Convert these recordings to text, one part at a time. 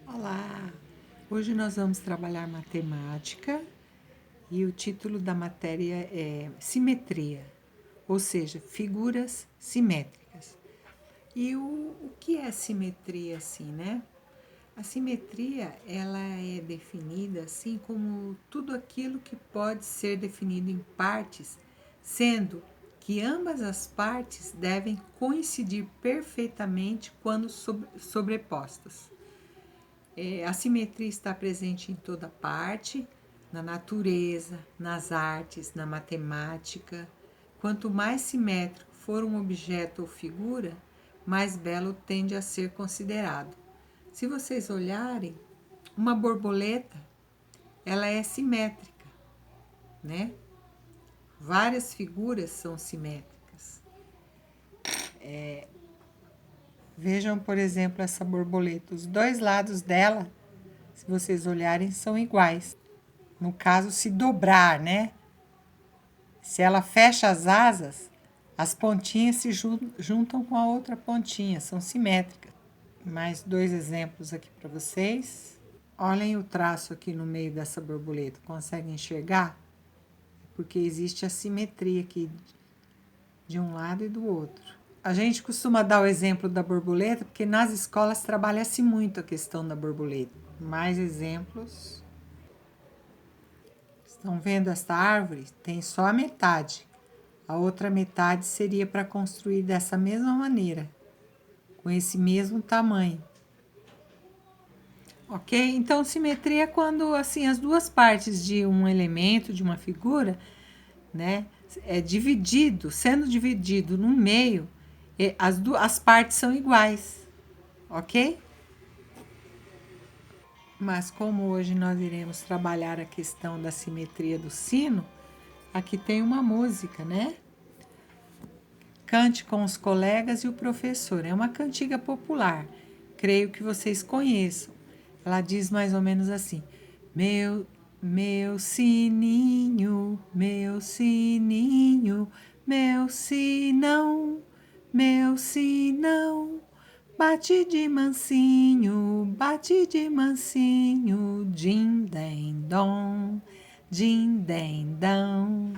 Olá! Hoje nós vamos trabalhar matemática e o título da matéria é simetria, ou seja, figuras simétricas. E o que é simetria assim, né? A simetria, ela é definida assim como tudo aquilo que pode ser definido em partes, sendo que ambas as partes devem coincidir perfeitamente quando sobrepostas. A simetria está presente em toda parte, na natureza, nas artes, na matemática. Quanto mais simétrico for um objeto ou figura, mais belo tende a ser considerado. Se vocês olharem, uma borboleta, ela é simétrica, né? Várias figuras são simétricas. Vejam, por exemplo, essa borboleta. Os dois lados dela, se vocês olharem, são iguais. No caso, se dobrar, né? Se ela fecha as asas, as pontinhas se juntam com a outra pontinha, são simétricas. Mais dois exemplos aqui para vocês. Olhem o traço aqui no meio dessa borboleta, conseguem enxergar? Porque existe a simetria aqui de um lado e do outro. A gente costuma dar o exemplo da borboleta, porque nas escolas trabalha-se muito a questão da borboleta. Mais exemplos. Estão vendo esta árvore? Tem só a metade. A outra metade seria para construir dessa mesma maneira, com esse mesmo tamanho. Ok? Então, simetria é quando assim as duas partes de um elemento, de uma figura, né, sendo dividido no meio, as partes são iguais, ok? Mas como hoje nós iremos trabalhar a questão da simetria do sino, aqui tem uma música, né? Cante com os colegas e o professor. É uma cantiga popular. Creio que vocês conheçam. Ela diz mais ou menos assim: meu sininho, meu sininho, meu sinão, meu sinão, bate de mansinho, din den dom, din den dom.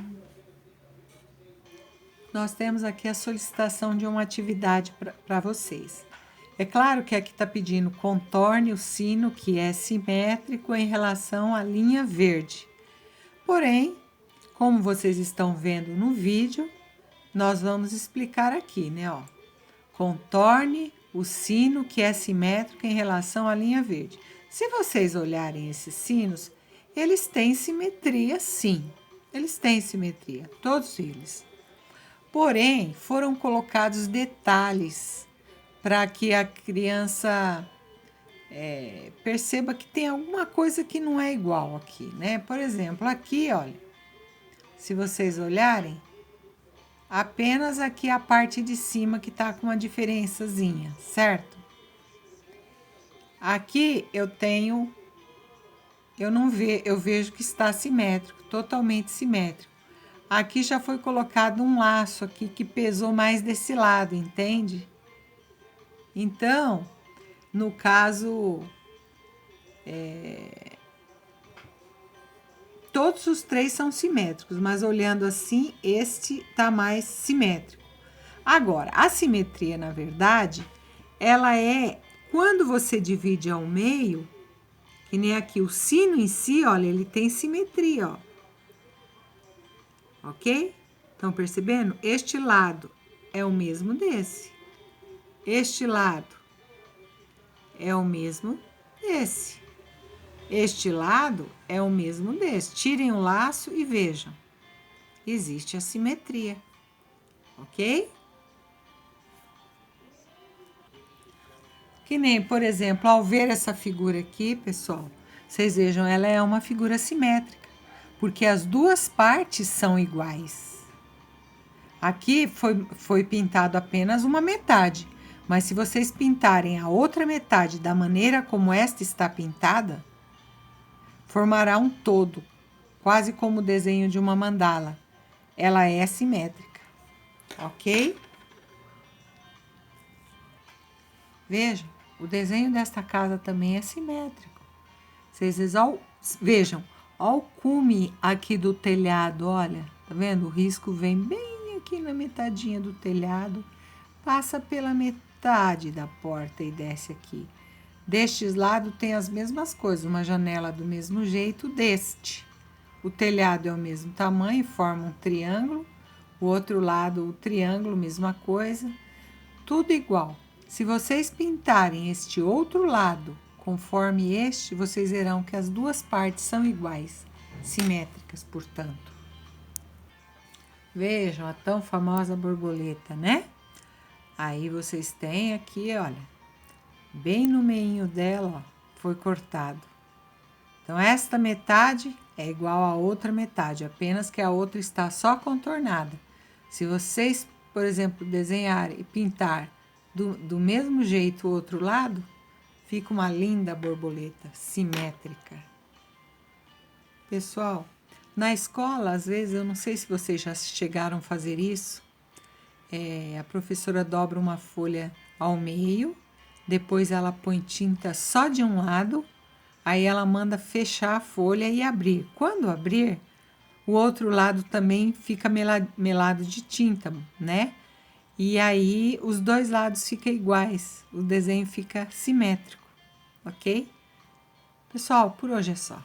Nós temos aqui a solicitação de uma atividade para vocês. É claro que aqui está pedindo contorne o sino que é simétrico em relação à linha verde. Porém, como vocês estão vendo no vídeo, nós vamos explicar aqui, né? Ó. Contorne o sino que é simétrico em relação à linha verde. Se vocês olharem esses sinos, eles têm simetria, sim. Eles têm simetria, todos eles. Porém, foram colocados detalhes para que a criança perceba que tem alguma coisa que não é igual aqui, né? Por exemplo, aqui, olha, se vocês olharem, apenas aqui a parte de cima que tá com uma diferençazinha, certo? Aqui eu vejo que está simétrico, totalmente simétrico. Aqui já foi colocado um laço aqui que pesou mais desse lado, entende? Então, no caso, todos os três são simétricos, mas olhando assim, este tá mais simétrico. Agora, a simetria, na verdade, ela é quando você divide ao meio, que nem aqui o sino em si, olha, ele tem simetria, ó. Ok? Estão percebendo? Este lado é o mesmo desse. Este lado é o mesmo desse. Este lado é o mesmo desse. Tirem o laço e vejam. Existe a simetria. Ok? Que nem, por exemplo, ao ver essa figura aqui, pessoal, vocês vejam, ela é uma figura simétrica, porque as duas partes são iguais. Aqui foi pintado apenas uma metade, mas se vocês pintarem a outra metade da maneira como esta está pintada, formará um todo, quase como o desenho de uma mandala. Ela é simétrica, ok? Vejam, O desenho desta casa também é simétrico. Vocês vejam, ó o cume aqui do telhado, olha, tá vendo? O risco vem bem aqui na metadinha do telhado, passa pela metade da porta e desce aqui. Destes lados tem as mesmas coisas, uma janela do mesmo jeito deste. O telhado é o mesmo tamanho, forma um triângulo. O outro lado, o triângulo, mesma coisa. Tudo igual. Se vocês pintarem este outro lado conforme este, vocês verão que as duas partes são iguais, simétricas, portanto. Vejam a tão famosa borboleta, né? Aí vocês têm aqui, olha, bem no meinho dela, ó, foi cortado. Então, esta metade é igual à outra metade, apenas que a outra está só contornada. Se vocês, por exemplo, desenhar e pintar do mesmo jeito o outro lado, fica uma linda borboleta, simétrica. Pessoal, na escola, às vezes, eu não sei se vocês já chegaram a fazer isso, a professora dobra uma folha ao meio, depois ela põe tinta só de um lado, aí ela manda fechar a folha e abrir. Quando abrir, o outro lado também fica melado de tinta, né? E aí os dois lados ficam iguais, o desenho fica simétrico, ok? Pessoal, por hoje é só.